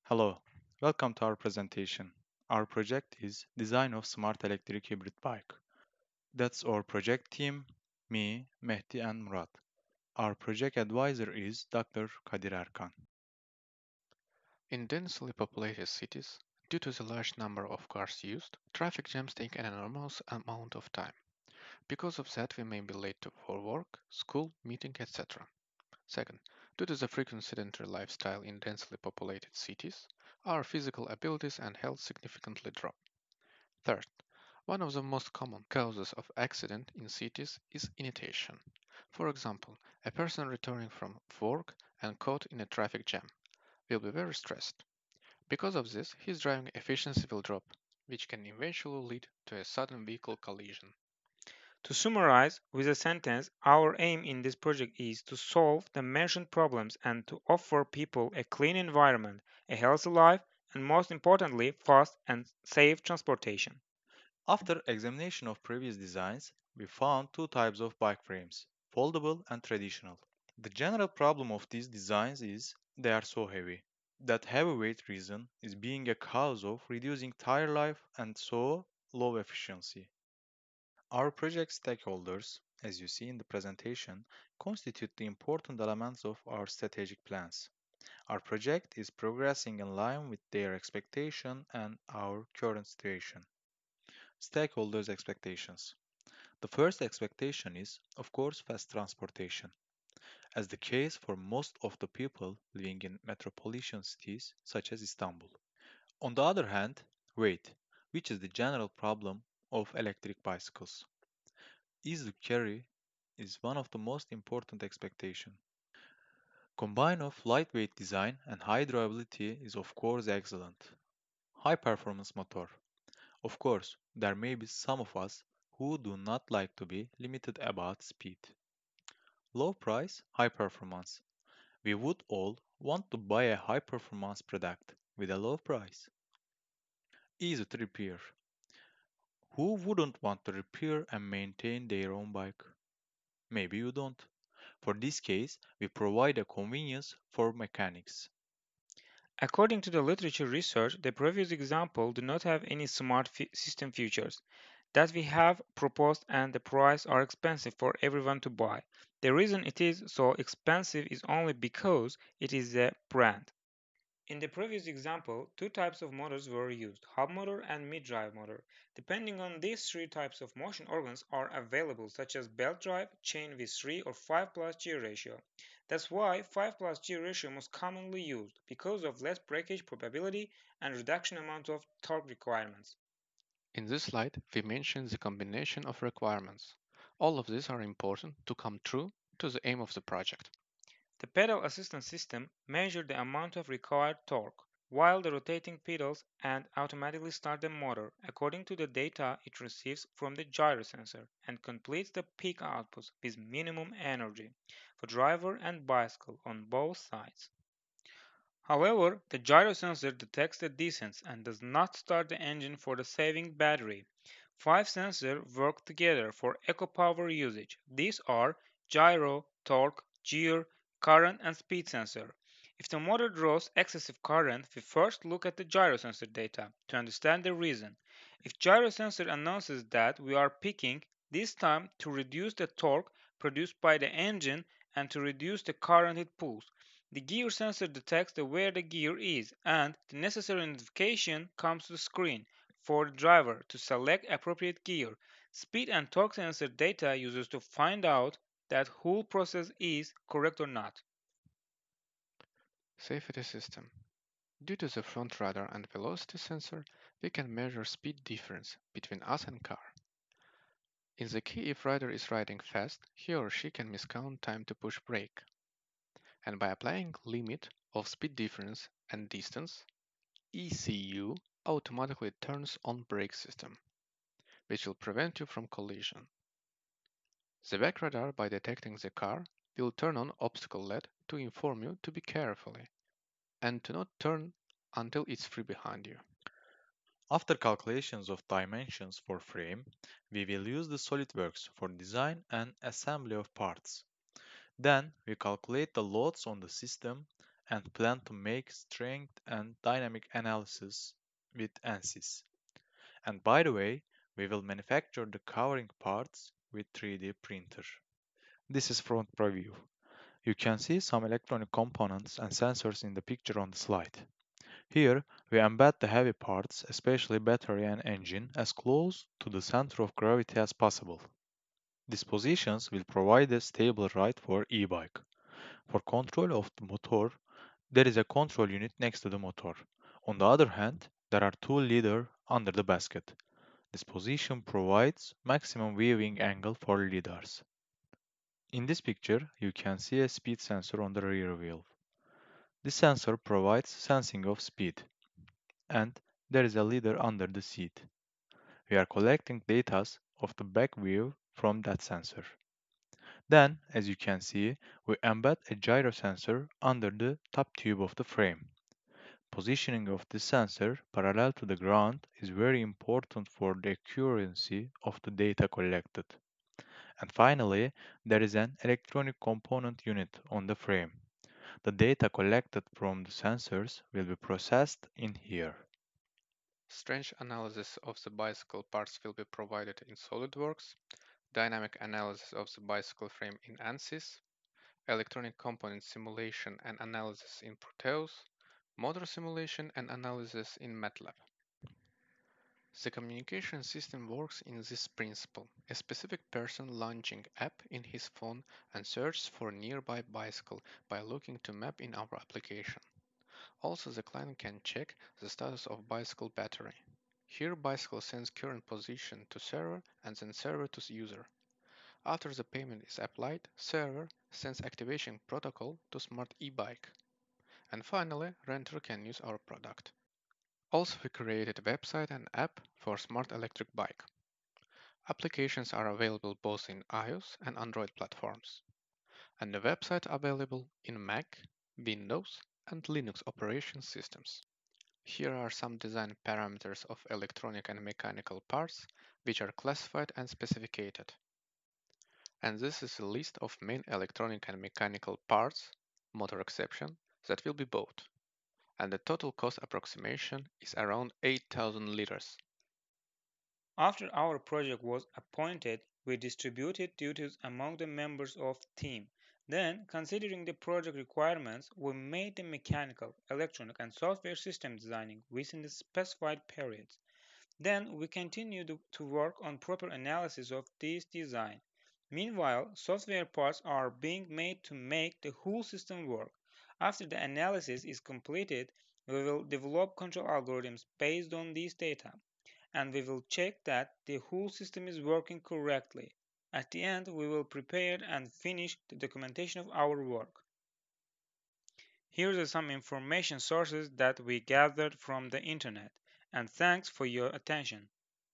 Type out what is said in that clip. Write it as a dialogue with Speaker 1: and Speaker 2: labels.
Speaker 1: Hello, welcome to our presentation. Our project is Design of Smart Electric Hybrid Bike. That's our project team, me, Mehdi and Murat. Our project advisor is Dr. Kadir Erkan.
Speaker 2: In densely populated cities, due to the large number of cars used, traffic jams take an enormous amount of time. Because of that, we may be late for work, school, meeting, etc. Second, due to the frequent sedentary lifestyle in densely populated cities, our physical abilities and health significantly drop. Third, one of the most common causes of accident in cities is inattention. For example, a person returning from work and caught in a traffic jam will be very stressed. Because of this, his driving efficiency will drop, which can eventually lead to a sudden vehicle collision.
Speaker 3: To summarize with a sentence, our aim in this project is to solve the mentioned problems and to offer people a clean environment, a healthy life, and most importantly, fast and safe transportation.
Speaker 1: After examination of previous designs, we found two types of bike frames, foldable and traditional. The general problem of these designs is they are so heavy. That heavyweight reason is being a cause of reducing tire life and so low efficiency. Our project stakeholders, as you see in the presentation, constitute the important elements of our strategic plans. Our project is progressing in line with their expectation and our current situation. Stakeholders' expectations. The first expectation is, of course, fast transportation, as the case for most of the people living in metropolitan cities such as Istanbul. On the other hand, weight, which is the general problem of electric bicycles. Ease to carry is one of the most important expectation. Combine of lightweight design and high durability is of course excellent. High performance motor. Of course, there may be some of us who do not like to be limited about speed. Low price, high performance. We would all want to buy a high performance product with a low price. Easy to repair. Who wouldn't want to repair and maintain their own bike? Maybe you don't. For this case, we provide a convenience for mechanics.
Speaker 3: According to the literature research, the previous example do not have any smart system features that we have proposed and the price are expensive for everyone to buy. The reason it is so expensive is only because it is a brand. In the previous example, two types of motors were used, hub motor and mid-drive motor. Depending on these three types of motion organs are available such as belt drive, chain with 3 or 5 plus G ratio. That's why 5 plus G ratio most commonly used because of less breakage probability and reduction amount of torque requirements.
Speaker 2: In this slide, we mentioned the combination of requirements. All of these are important to come true to the aim of the project.
Speaker 3: The pedal assistance system measures the amount of required torque, while the rotating pedals and automatically start the motor according to the data it receives from the gyro sensor and completes the peak output with minimum energy for driver and bicycle on both sides. However, the gyro sensor detects the descents and does not start the engine for the saving battery. Five sensors work together for eco power usage. These are gyro, torque, gear, current, and speed sensor. If the motor draws excessive current, we first look at the gyro sensor data to understand the reason. If gyro sensor announces that we are peaking, this time to reduce the torque produced by the engine and to reduce the current it pulls. The gear sensor detects where the gear is and the necessary notification comes to the screen for the driver to select appropriate gear. Speed and torque sensor data uses to find out that whole process is correct or not.
Speaker 2: Safety system. Due to the front radar and velocity sensor, we can measure speed difference between us and car. In the key, if rider is riding fast, he or she can miscount time to push brake. And by applying limit of speed difference and distance, ECU automatically turns on brake system, which will prevent you from collision. The back radar, by detecting the car, will turn on obstacle LED to inform you to be carefully and to not turn until it's free behind you.
Speaker 1: After calculations of dimensions for frame, we will use the SolidWorks for design and assembly of parts. Then we calculate the loads on the system and plan to make strength and dynamic analysis with ANSYS. And by the way, we will manufacture the covering parts with 3D printer. This is front preview. You can see some electronic components and sensors in the picture on the slide. Here, we embed the heavy parts, especially battery and engine, as close to the center of gravity as possible. These positions will provide a stable ride for e-bike. For control of the motor, there is a control unit next to the motor. On the other hand, there are two leaders under the basket. This position provides maximum viewing angle for leaders. In this picture, you can see a speed sensor on the rear wheel. This sensor provides sensing of speed, and there is a leader under the seat. We are collecting data of the back view from that sensor. Then, as you can see, we embed a gyro sensor under the top tube of the frame. Positioning of the sensor parallel to the ground is very important for the accuracy of the data collected. And finally, there is an electronic component unit on the frame. The data collected from the sensors will be processed in here.
Speaker 2: Strength analysis of the bicycle parts will be provided in SolidWorks, dynamic analysis of the bicycle frame in ANSYS, electronic component simulation and analysis in Proteus, motor simulation and analysis in MATLAB. The communication system works in this principle. A specific person launching app in his phone and searches for nearby bicycle by looking to map in our application. Also, the client can check the status of bicycle battery. Here, bicycle sends current position to server and then server to user. After the payment is applied, server sends activation protocol to smart e-bike. And finally, renter can use our product. Also, we created a website and app for smart electric bike. Applications are available both in iOS and Android platforms. And the website available in Mac, Windows, and Linux operation systems. Here are some design parameters of electronic and mechanical parts, which are classified and specified. And this is a list of main electronic and mechanical parts, motor exception, that will be bought. And the total cost approximation is around 8,000 liters.
Speaker 3: After our project was appointed, we distributed duties among the members of the team. Then, considering the project requirements, we made the mechanical, electronic, and software system designing within the specified periods. Then, we continued to work on proper analysis of this design. Meanwhile, software parts are being made to make the whole system work. After the analysis is completed, we will develop control algorithms based on these data, and we will check that the whole system is working correctly. At the end, we will prepare and finish the documentation of our work. Here are some information sources that we gathered from the internet, and thanks for your attention.